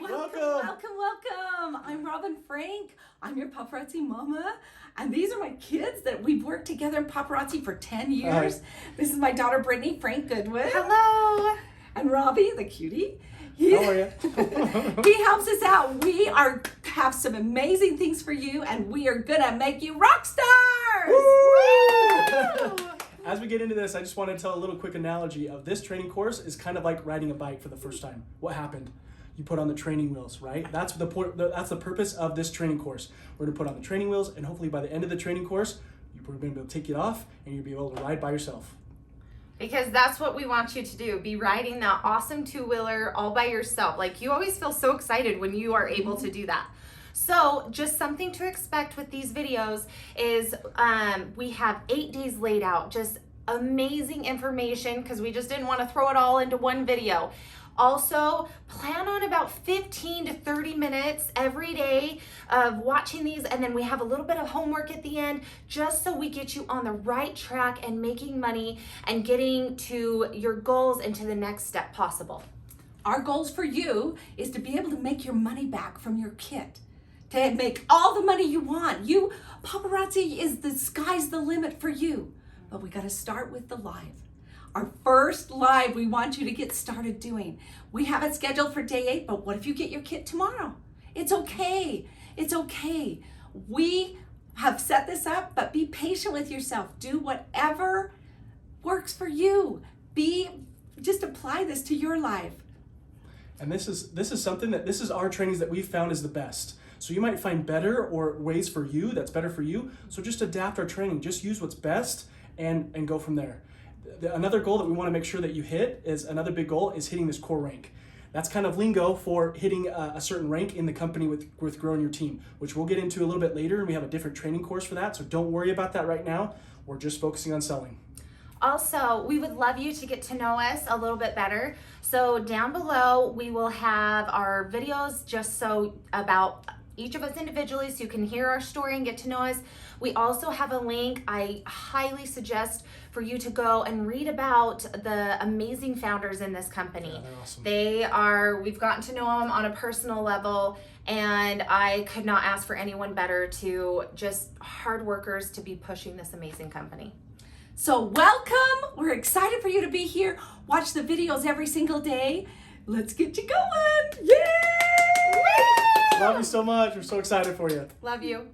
Welcome. I'm Robin Frank. I'm your paparazzi mama. And these are my kids that we've worked together in paparazzi for 10 years. Hi. This is my daughter, Brittany Frank Goodwood. Hello. And Robbie, the cutie. How are you? He helps us out. We have some amazing things for you, and we are going to make you rock stars. Woo! As we get into this, I just want to tell a little quick analogy of this training course is kind of like riding a bike for the first time. What happened? You put on the training wheels, right? That's the point. That's the purpose of this training course. We're going to put on the training wheels, and hopefully by the end of the training course, you're going to be able to take it off, and you'll be able to ride by yourself. Because that's what we want you to do. Be riding that awesome two-wheeler all by yourself. Like, you always feel so excited when you are able to do that. So just something to expect with these videos is we have 8 days laid out, just amazing information because we just didn't want to throw it all into one video. Also, plan on about 15 to 30 minutes every day of watching these, and then we have a little bit of homework at the end just so we get you on the right track and making money and getting to your goals and to the next step possible. Our goals for you is to be able to make your money back from your kit, to make all the money you want. Paparazzi is the sky's the limit for you, but we got to start with the live. Our first live we want you to get started doing. We have it scheduled for day 8, but what if you get your kit tomorrow? It's okay. It's okay. We have set this up, but be patient with yourself. Do whatever works for you. Just apply this to your life. And this is something this is our trainings that we've found is the best. So you might find better or ways for you that's better for you. So just adapt our training. Just use what's best and go from there. Another goal that we want to make sure that you hit another big goal is hitting this core rank. That's kind of lingo for hitting a certain rank in the company with growing your team, which we'll get into a little bit later, and we have a different training course for that, so don't worry about that right now. We're just focusing on selling. Also, we would love you to get to know us a little bit better. So down below, we will have our videos just so about each of us individually so you can hear our story and get to know us. We also have a link I highly suggest for you to go and read about the amazing founders in this company. Yeah, they're awesome. We've gotten to know them on a personal level, and I could not ask for anyone better to just hard workers to be pushing this amazing company. So welcome. We're excited for you to be here. Watch the videos every single day. Let's get you going. Yay! Love you so much. We're so excited for you. Love you.